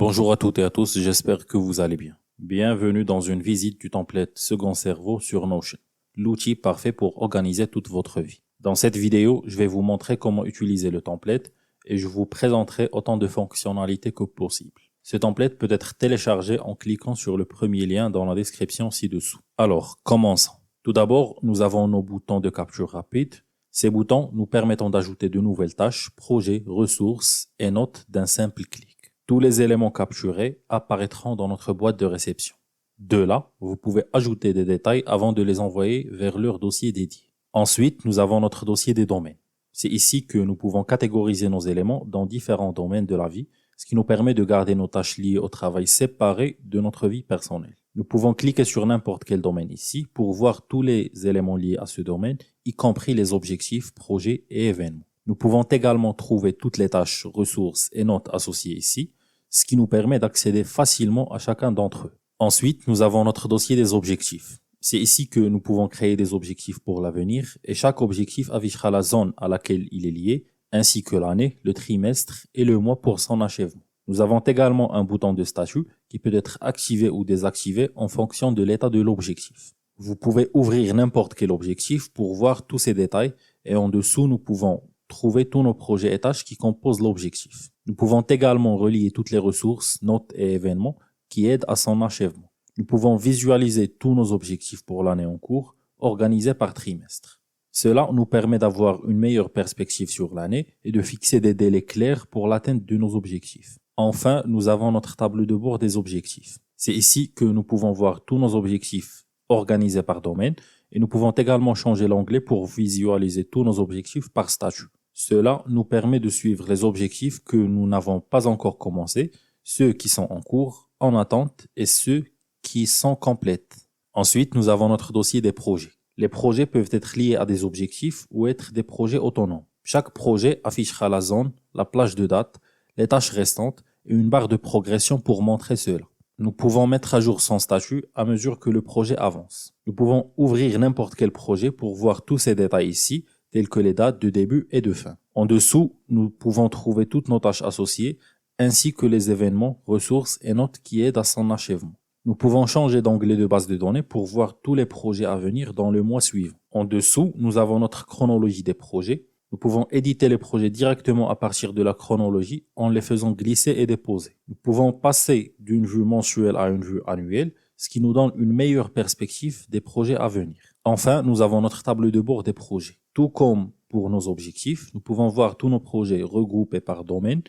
Bonjour à toutes et à tous, j'espère que vous allez bien. Bienvenue dans une visite du template Second Cerveau sur Notion, l'outil parfait pour organiser toute votre vie. Dans cette vidéo, je vais vous montrer comment utiliser le template et je vous présenterai autant de fonctionnalités que possible. Ce template peut être téléchargé en cliquant sur le premier lien dans la description ci-dessous. Alors, commençons. Tout d'abord, nous avons nos boutons de capture rapide. Ces boutons nous permettent d'ajouter de nouvelles tâches, projets, ressources et notes d'un simple clic. Tous les éléments capturés apparaîtront dans notre boîte de réception. De là, vous pouvez ajouter des détails avant de les envoyer vers leur dossier dédié. Ensuite, nous avons notre dossier des domaines. C'est ici que nous pouvons catégoriser nos éléments dans différents domaines de la vie, ce qui nous permet de garder nos tâches liées au travail séparées de notre vie personnelle. Nous pouvons cliquer sur n'importe quel domaine ici pour voir tous les éléments liés à ce domaine, y compris les objectifs, projets et événements. Nous pouvons également trouver toutes les tâches, ressources et notes associées ici, ce qui nous permet d'accéder facilement à chacun d'entre eux. Ensuite, nous avons notre dossier des objectifs. C'est ici que nous pouvons créer des objectifs pour l'avenir et chaque objectif affichera la zone à laquelle il est lié, ainsi que l'année, le trimestre et le mois pour son achèvement. Nous avons également un bouton de statut qui peut être activé ou désactivé en fonction de l'état de l'objectif. Vous pouvez ouvrir n'importe quel objectif pour voir tous ces détails et en dessous, nous pouvons trouver tous nos projets et tâches qui composent l'objectif. Nous pouvons également relier toutes les ressources, notes et événements qui aident à son achèvement. Nous pouvons visualiser tous nos objectifs pour l'année en cours, organisés par trimestre. Cela nous permet d'avoir une meilleure perspective sur l'année et de fixer des délais clairs pour l'atteinte de nos objectifs. Enfin, nous avons notre tableau de bord des objectifs. C'est ici que nous pouvons voir tous nos objectifs organisés par domaine et nous pouvons également changer l'onglet pour visualiser tous nos objectifs par statut. Cela nous permet de suivre les objectifs que nous n'avons pas encore commencés, ceux qui sont en cours, en attente et ceux qui sont complètes. Ensuite, nous avons notre dossier des projets. Les projets peuvent être liés à des objectifs ou être des projets autonomes. Chaque projet affichera la zone, la plage de date, les tâches restantes et une barre de progression pour montrer cela. Nous pouvons mettre à jour son statut à mesure que le projet avance. Nous pouvons ouvrir n'importe quel projet pour voir tous ces détails ici, tels que les dates de début et de fin. En dessous, nous pouvons trouver toutes nos tâches associées, ainsi que les événements, ressources et notes qui aident à son achèvement. Nous pouvons changer d'onglet de base de données pour voir tous les projets à venir dans le mois suivant. En dessous, nous avons notre chronologie des projets. Nous pouvons éditer les projets directement à partir de la chronologie en les faisant glisser et déposer. Nous pouvons passer d'une vue mensuelle à une vue annuelle, ce qui nous donne une meilleure perspective des projets à venir. Enfin, nous avons notre tableau de bord des projets. Tout comme pour nos objectifs, nous pouvons voir tous nos projets regroupés par domaine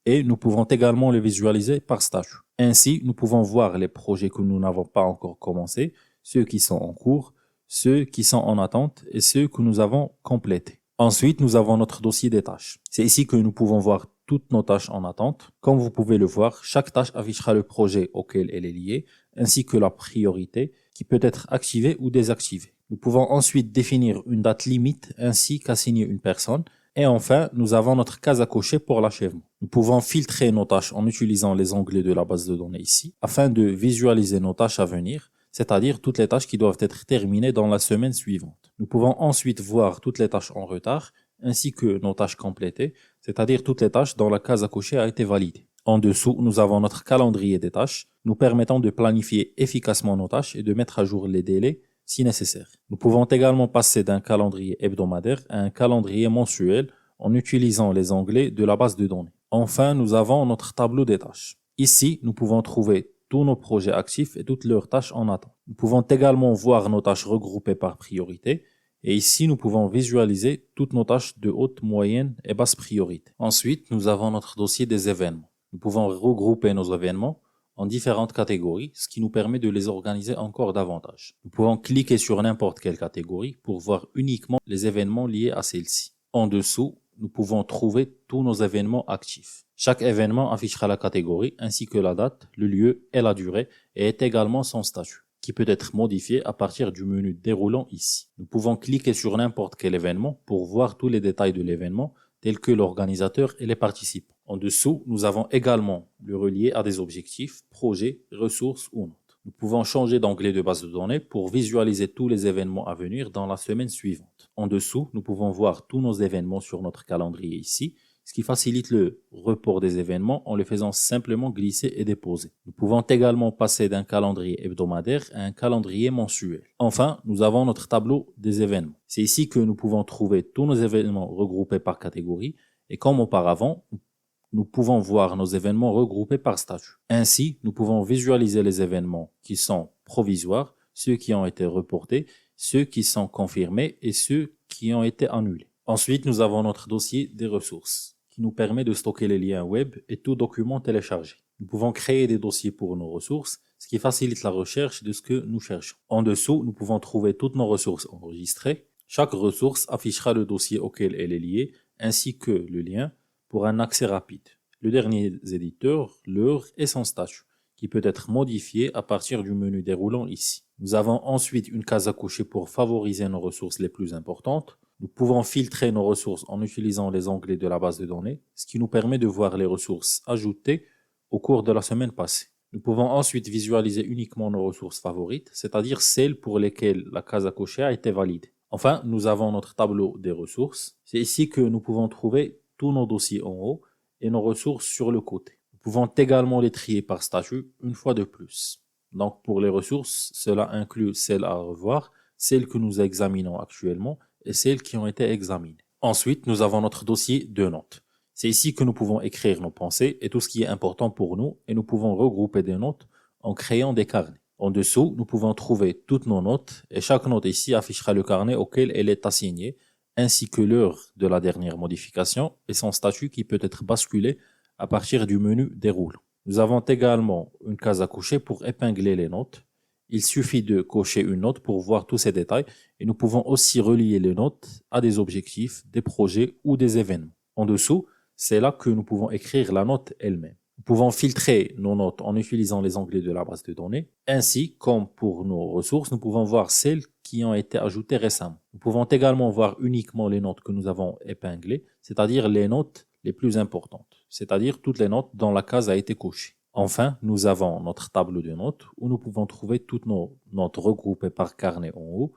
et nous pouvons également les visualiser par statut. Ainsi, nous pouvons voir les projets que nous n'avons pas encore commencés, ceux qui sont en cours, ceux qui sont en attente et ceux que nous avons complétés. Ensuite, nous avons notre dossier des tâches. C'est ici que nous pouvons voir toutes nos tâches en attente. Comme vous pouvez le voir, chaque tâche affichera le projet auquel elle est liée, ainsi que la priorité qui peut être activée ou désactivée. Nous pouvons ensuite définir une date limite ainsi qu'assigner une personne. Et enfin, nous avons notre case à cocher pour l'achèvement. Nous pouvons filtrer nos tâches en utilisant les onglets de la base de données ici, afin de visualiser nos tâches à venir, c'est-à-dire toutes les tâches qui doivent être terminées dans la semaine suivante. Nous pouvons ensuite voir toutes les tâches en retard, ainsi que nos tâches complétées, c'est-à-dire toutes les tâches dont la case à cocher a été validée. En dessous, nous avons notre calendrier des tâches, nous permettant de planifier efficacement nos tâches et de mettre à jour les délais si nécessaire. Nous pouvons également passer d'un calendrier hebdomadaire à un calendrier mensuel en utilisant les onglets de la base de données. Enfin, nous avons notre tableau des tâches. Ici, nous pouvons trouver tous nos projets actifs et toutes leurs tâches en attente. Nous pouvons également voir nos tâches regroupées par priorité et ici, nous pouvons visualiser toutes nos tâches de haute, moyenne et basse priorité. Ensuite, nous avons notre dossier des événements. Nous pouvons regrouper nos événements en différentes catégories, ce qui nous permet de les organiser encore davantage. Nous pouvons cliquer sur n'importe quelle catégorie pour voir uniquement les événements liés à celle-ci. En dessous, nous pouvons trouver tous nos événements actifs. Chaque événement affichera la catégorie ainsi que la date, le lieu et la durée et est également son statut, qui peut être modifié à partir du menu déroulant ici. Nous pouvons cliquer sur n'importe quel événement pour voir tous les détails de l'événement tels que l'organisateur et les participants. En dessous, nous avons également le relier à des objectifs, projets, ressources ou notes. Nous pouvons changer d'onglet de base de données pour visualiser tous les événements à venir dans la semaine suivante. En dessous, nous pouvons voir tous nos événements sur notre calendrier ici, ce qui facilite le report des événements en le faisant simplement glisser et déposer. Nous pouvons également passer d'un calendrier hebdomadaire à un calendrier mensuel. Enfin, nous avons notre tableau des événements. C'est ici que nous pouvons trouver tous nos événements regroupés par catégorie et comme auparavant, nous pouvons voir nos événements regroupés par statut. Ainsi, nous pouvons visualiser les événements qui sont provisoires, ceux qui ont été reportés, ceux qui sont confirmés et ceux qui ont été annulés. Ensuite, nous avons notre dossier des ressources qui nous permet de stocker les liens web et tout document téléchargé. Nous pouvons créer des dossiers pour nos ressources, ce qui facilite la recherche de ce que nous cherchons. En dessous, nous pouvons trouver toutes nos ressources enregistrées. Chaque ressource affichera le dossier auquel elle est liée, ainsi que le lien pour un accès rapide. Le dernier éditeur, l'heure et son statut, qui peut être modifié à partir du menu déroulant ici. Nous avons ensuite une case à cocher pour favoriser nos ressources les plus importantes. Nous pouvons filtrer nos ressources en utilisant les onglets de la base de données, ce qui nous permet de voir les ressources ajoutées au cours de la semaine passée. Nous pouvons ensuite visualiser uniquement nos ressources favorites, c'est-à-dire celles pour lesquelles la case à cocher a été validée. Enfin, nous avons notre tableau des ressources. C'est ici que nous pouvons trouver tous nos dossiers en haut et nos ressources sur le côté. Nous pouvons également les trier par statut une fois de plus. Donc pour les ressources, cela inclut celles à revoir, celles que nous examinons actuellement et celles qui ont été examinées. Ensuite, nous avons notre dossier de notes. C'est ici que nous pouvons écrire nos pensées et tout ce qui est important pour nous et nous pouvons regrouper des notes en créant des carnets. En dessous, nous pouvons trouver toutes nos notes et chaque note ici affichera le carnet auquel elle est assignée ainsi que l'heure de la dernière modification et son statut qui peut être basculé à partir du menu déroulant. Nous avons également une case à cocher pour épingler les notes. Il suffit de cocher une note pour voir tous ces détails et nous pouvons aussi relier les notes à des objectifs, des projets ou des événements. En dessous, c'est là que nous pouvons écrire la note elle-même. Nous pouvons filtrer nos notes en utilisant les onglets de la base de données. Ainsi, comme pour nos ressources, nous pouvons voir celles qui ont été ajoutées récemment. Nous pouvons également voir uniquement les notes que nous avons épinglées, c'est-à-dire les notes les plus importantes, c'est-à-dire toutes les notes dont la case a été cochée. Enfin, nous avons notre tableau de notes où nous pouvons trouver toutes nos notes regroupées par carnet en haut.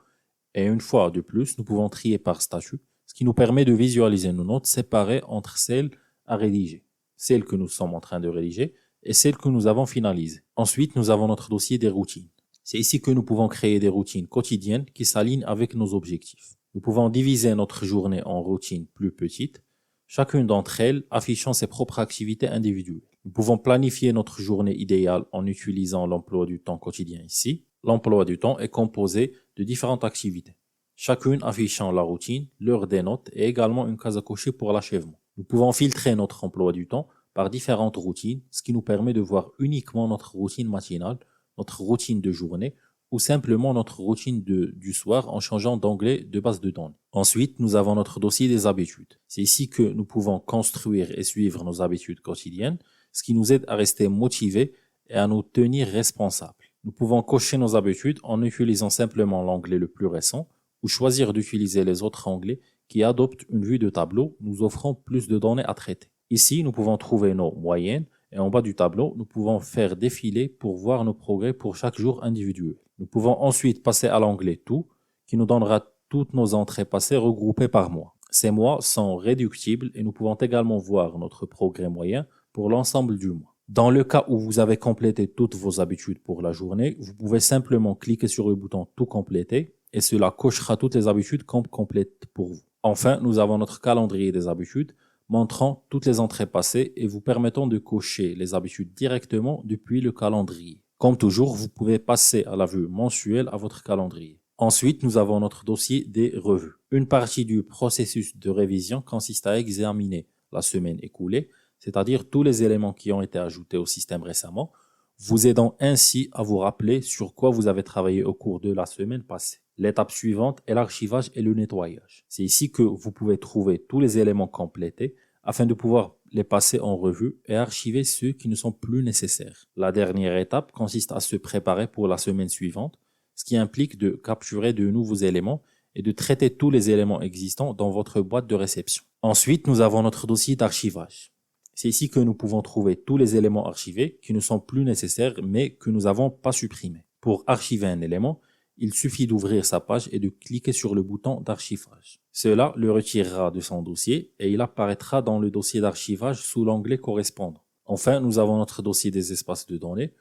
Et une fois de plus, nous pouvons trier par statut, ce qui nous permet de visualiser nos notes séparées entre celles à rédiger, celles que nous sommes en train de rédiger et celles que nous avons finalisées. Ensuite, nous avons notre dossier des routines. C'est ici que nous pouvons créer des routines quotidiennes qui s'alignent avec nos objectifs. Nous pouvons diviser notre journée en routines plus petites, chacune d'entre elles affichant ses propres activités individuelles. Nous pouvons planifier notre journée idéale en utilisant l'emploi du temps quotidien ici. L'emploi du temps est composé de différentes activités, chacune affichant la routine, l'heure des notes et également une case à cocher pour l'achèvement. Nous pouvons filtrer notre emploi du temps par différentes routines, ce qui nous permet de voir uniquement notre routine matinale, notre routine de journée ou simplement notre routine du soir en changeant d'onglet de base de données. Ensuite, nous avons notre dossier des habitudes. C'est ici que nous pouvons construire et suivre nos habitudes quotidiennes, ce qui nous aide à rester motivés et à nous tenir responsables. Nous pouvons cocher nos habitudes en utilisant simplement l'onglet le plus récent ou choisir d'utiliser les autres onglets qui adoptent une vue de tableau, nous offrant plus de données à traiter. Ici, nous pouvons trouver nos moyennes et en bas du tableau, nous pouvons faire défiler pour voir nos progrès pour chaque jour individuel. Nous pouvons ensuite passer à l'onglet Tout, qui nous donnera toutes nos entrées passées regroupées par mois. Ces mois sont réductibles et nous pouvons également voir notre progrès moyen pour l'ensemble du mois. Dans le cas où vous avez complété toutes vos habitudes pour la journée, vous pouvez simplement cliquer sur le bouton Tout compléter et cela cochera toutes les habitudes comme complètes pour vous. Enfin, nous avons notre calendrier des habitudes montrant toutes les entrées passées et vous permettant de cocher les habitudes directement depuis le calendrier. Comme toujours, vous pouvez passer à la vue mensuelle à votre calendrier. Ensuite, nous avons notre dossier des revues. Une partie du processus de révision consiste à examiner la semaine écoulée, c'est-à-dire tous les éléments qui ont été ajoutés au système récemment, vous aidant ainsi à vous rappeler sur quoi vous avez travaillé au cours de la semaine passée. L'étape suivante est l'archivage et le nettoyage. C'est ici que vous pouvez trouver tous les éléments complétés afin de pouvoir les passer en revue et archiver ceux qui ne sont plus nécessaires. La dernière étape consiste à se préparer pour la semaine suivante, ce qui implique de capturer de nouveaux éléments et de traiter tous les éléments existants dans votre boîte de réception. Ensuite, nous avons notre dossier d'archivage. C'est ici que nous pouvons trouver tous les éléments archivés qui ne sont plus nécessaires mais que nous n'avons pas supprimés. Pour archiver un élément, il suffit d'ouvrir sa page et de cliquer sur le bouton d'archivage. Cela le retirera de son dossier et il apparaîtra dans le dossier d'archivage sous l'onglet correspondant. Enfin, nous avons notre dossier des espaces de données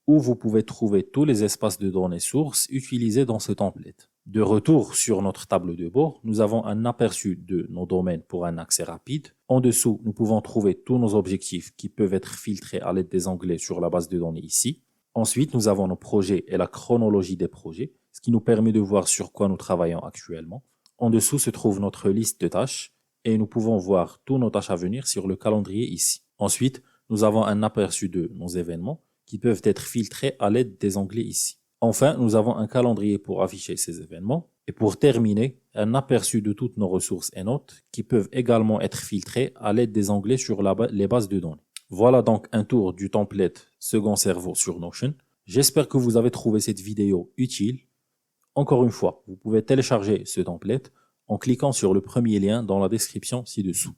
où vous pouvez trouver tous les espaces de données sources utilisés dans ce template. De retour sur notre tableau de bord, nous avons un aperçu de nos domaines pour un accès rapide. En dessous, nous pouvons trouver tous nos objectifs qui peuvent être filtrés à l'aide des onglets sur la base de données ici. Ensuite, nous avons nos projets et la chronologie des projets, ce qui nous permet de voir sur quoi nous travaillons actuellement. En dessous se trouve notre liste de tâches et nous pouvons voir tous nos tâches à venir sur le calendrier ici. Ensuite, nous avons un aperçu de nos événements qui peuvent être filtrés à l'aide des onglets ici. Enfin, nous avons un calendrier pour afficher ces événements. Et pour terminer, un aperçu de toutes nos ressources et notes qui peuvent également être filtrées à l'aide des onglets sur les bases de données. Voilà donc un tour du template Second Cerveau sur Notion. J'espère que vous avez trouvé cette vidéo utile. Encore une fois, vous pouvez télécharger ce template en cliquant sur le premier lien dans la description ci-dessous.